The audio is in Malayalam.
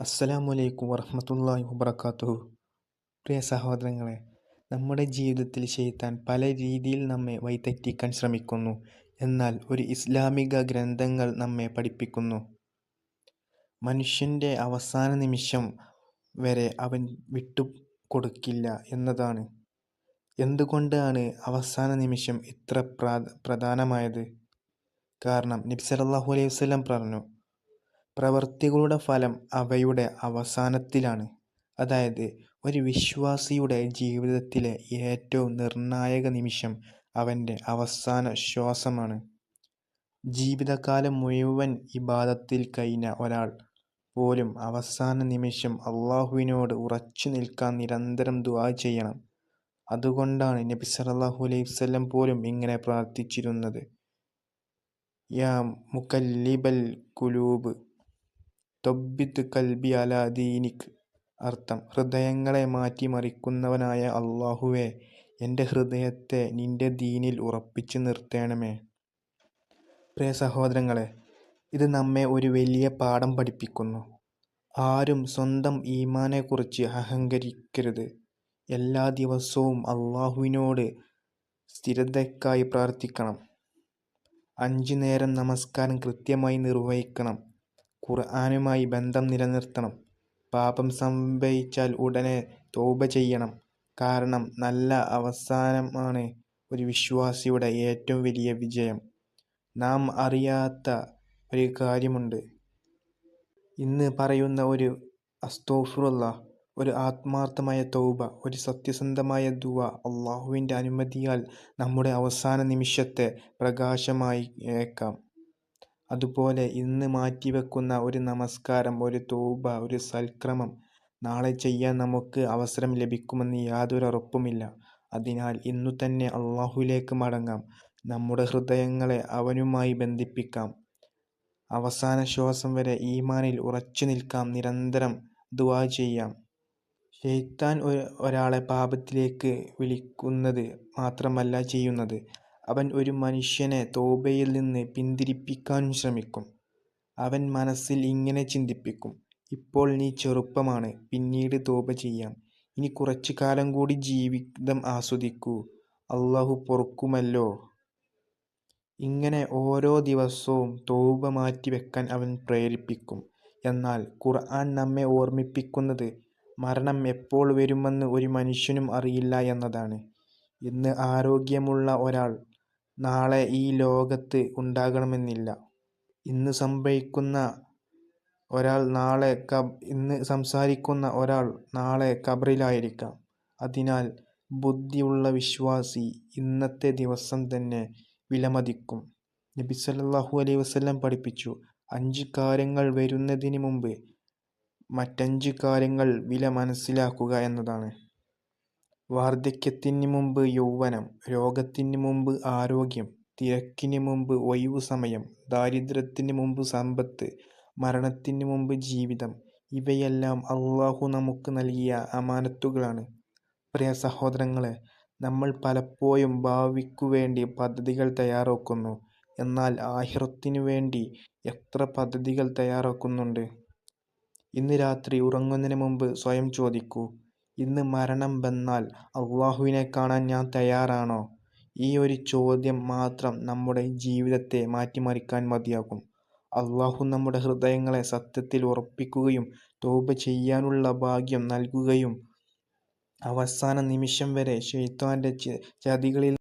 അസ്സലാമു വറഹ്മത്തുള്ളാഹി വബറകാതുഹു. പ്രിയ സഹോദരങ്ങളെ, നമ്മുടെ ജീവിതത്തിൽ ശൈത്താൻ പല രീതിയിൽ നമ്മെ വഴിതെറ്റിക്കാൻ ശ്രമിക്കുന്നു. എന്നാൽ ഒരു ഇസ്ലാമിക ഗ്രന്ഥങ്ങൾ നമ്മെ പഠിപ്പിക്കുന്നു, മനുഷ്യൻ്റെ അവസാന നിമിഷം വരെ അവൻ വിട്ടുകൊടുക്കില്ല എന്നതാണ്. എന്തുകൊണ്ടാണ് അവസാന നിമിഷം ഇത്ര പ്രധാനമായത്? കാരണം നബി സല്ലല്ലാഹു അലൈഹി വസല്ലം പറഞ്ഞു, പ്രവൃത്തികളുടെ ഫലം അവയുടെ അവസാനത്തിലാണ്. അതായത്, ഒരു വിശ്വാസിയുടെ ജീവിതത്തിലെ ഏറ്റവും നിർണായക നിമിഷം അവൻ്റെ അവസാന ശ്വാസമാണ്. ജീവിതകാലം മുഴുവൻ ഇബാദത്തിൽ കഴിഞ്ഞ ഒരാൾ പോലും അവസാന നിമിഷം അള്ളാഹുവിനോട് ഉറച്ചു നിൽക്കാൻ നിരന്തരം ദുആ ചെയ്യണം. അതുകൊണ്ടാണ് നബി സല്ലല്ലാഹു അലൈഹി വസല്ലം പോലും ഇങ്ങനെ പ്രാർത്ഥിച്ചിരുന്നത്: യാ മുഖല്ലിബൽ ഖുലൂബ് തൊബ്ബിത് കൽബി അലാ ദീനിക്. അർത്ഥം: ഹൃദയങ്ങളെ മാറ്റിമറിക്കുന്നവനായ അള്ളാഹുവേ, എൻ്റെ ഹൃദയത്തെ നിന്റെ ദീനിൽ ഉറപ്പിച്ചു നിർത്തണമേ. പ്രിയ സഹോദരങ്ങളെ, ഇത് നമ്മെ ഒരു വലിയ പാഠം പഠിപ്പിക്കുന്നു. ആരും സ്വന്തം ഈമാനെക്കുറിച്ച് അഹങ്കരിക്കരുത്. എല്ലാ ദിവസവും അള്ളാഹുവിനോട് സ്ഥിരതയ്ക്കായി പ്രാർത്ഥിക്കണം. 5 നേരം നമസ്കാരം കൃത്യമായി നിർവഹിക്കണം. ഖുർആനുമായി ബന്ധം നിലനിർത്തണം. പാപം സംഭവിച്ചാൽ ഉടനെ തൗബ ചെയ്യണം. കാരണം നല്ല അവസാനമാണ് ഒരു വിശ്വാസിയുടെ ഏറ്റവും വലിയ വിജയം. നാം അറിയാത്ത ഒരു കാര്യമുണ്ട്. ഇന്ന് പറയുന്ന ഒരു അസ്തഗ്ഫിറുല്ലാഹ്, ഒരു ആത്മാർത്ഥമായ തൗബ, ഒരു സത്യസന്ധമായ അള്ളാഹുവിൻ്റെ അനുമതിയാൽ നമ്മുടെ അവസാന നിമിഷത്തെ പ്രകാശമായേക്കാം. അതുപോലെ ഇന്ന് മാറ്റിവെക്കുന്ന ഒരു നമസ്കാരം, ഒരു തൗബ, ഒരു സൽക്രമം നാളെ ചെയ്യാൻ നമുക്ക് അവസരം ലഭിക്കുമെന്ന് യാതൊരു ഉറപ്പുമില്ല. അതിനാൽ ഇന്നു തന്നെ അള്ളാഹുവിലേക്ക് മടങ്ങാം. നമ്മുടെ ഹൃദയങ്ങളെ അവനുമായി ബന്ധിപ്പിക്കാം. അവസാന ശ്വാസം വരെ ഈമാനിൽ ഉറച്ചു നിൽക്കാം. നിരന്തരം ദുആ ചെയ്യാം. ശൈത്താൻ ഒരാളെ പാപത്തിലേക്ക് വിളിക്കുന്നത് മാത്രമല്ല ചെയ്യുന്നത്, അവൻ ഒരു മനുഷ്യനെ തൗബയിൽ നിന്ന് പിന്തിരിപ്പിക്കാനും ശ്രമിക്കും. അവൻ മനസ്സിൽ ഇങ്ങനെ ചിന്തിപ്പിക്കും: ഇപ്പോൾ നീ ചെറുപ്പമാണ്, പിന്നീട് തൗബ ചെയ്യാം. ഇനി കുറച്ചു കാലം കൂടി ജീവിതം ആസ്വദിക്കൂ, അള്ളാഹു പൊറുക്കുമല്ലോ. ഇങ്ങനെ ഓരോ ദിവസവും തൗബ മാറ്റിവെക്കാൻ അവൻ പ്രേരിപ്പിക്കും. എന്നാൽ ഖുർആൻ നമ്മെ ഓർമ്മിപ്പിക്കുന്നത് മരണം എപ്പോൾ വരുമെന്ന് ഒരു മനുഷ്യനും അറിയില്ല എന്നതാണ്. ഇന്ന് ആരോഗ്യമുള്ള ഒരാൾ നാളെ ഈ ലോകത്ത് ഉണ്ടാകണമെന്നില്ല. ഇന്ന് സംസാരിക്കുന്ന ഒരാൾ നാളെ ഖബറിലായിരിക്കാം. അതിനാൽ ബുദ്ധിയുള്ള വിശ്വാസി ഇന്നത്തെ ദിവസം തന്നെ വിലമതിക്കും. നബി സല്ലല്ലാഹു അലൈഹി വസല്ലം പഠിപ്പിച്ചു: 5 കാര്യങ്ങൾ വരുന്നതിന് മുമ്പ് മറ്റ് 5 കാര്യങ്ങൾ വില മനസ്സിലാക്കുക എന്നതാണ്. വാർദ്ധക്യത്തിന് മുമ്പ് യൗവനം, രോഗത്തിന് മുമ്പ് ആരോഗ്യം, തിരക്കിന് മുമ്പ് ഒഴിവു സമയം, ദാരിദ്ര്യത്തിന് മുമ്പ് സമ്പത്ത്, മരണത്തിന് മുമ്പ് ജീവിതം. ഇവയെല്ലാം അള്ളാഹു നമുക്ക് നൽകിയ അമാനത്തുകളാണ്. പ്രിയ സഹോദരങ്ങളെ, നമ്മൾ പലപ്പോഴും ഭാവിക്കുവേണ്ടി പദ്ധതികൾ തയ്യാറാക്കുന്നു. എന്നാൽ ആഖിറത്തിനു വേണ്ടി എത്ര പദ്ധതികൾ തയ്യാറാക്കുന്നുണ്ട്? ഇന്ന് രാത്രി ഉറങ്ങുന്നതിന് മുമ്പ് സ്വയം ചോദിക്കൂ: ഇന്ന് മരണം വന്നാൽ അള്ളാഹുവിനെ കാണാൻ ഞാൻ തയ്യാറാണോ? ഈ ഒരു ചോദ്യം മാത്രം നമ്മുടെ ജീവിതത്തെ മാറ്റിമറിക്കാൻ മതിയാകും. അള്ളാഹു നമ്മുടെ ഹൃദയങ്ങളെ സത്യത്തിൽ ഉറപ്പിക്കുകയും തൗബ ചെയ്യാനുള്ള ഭാഗ്യം നൽകുകയും അവസാന നിമിഷം വരെ ശൈത്താന്റെ ചതികളിൽ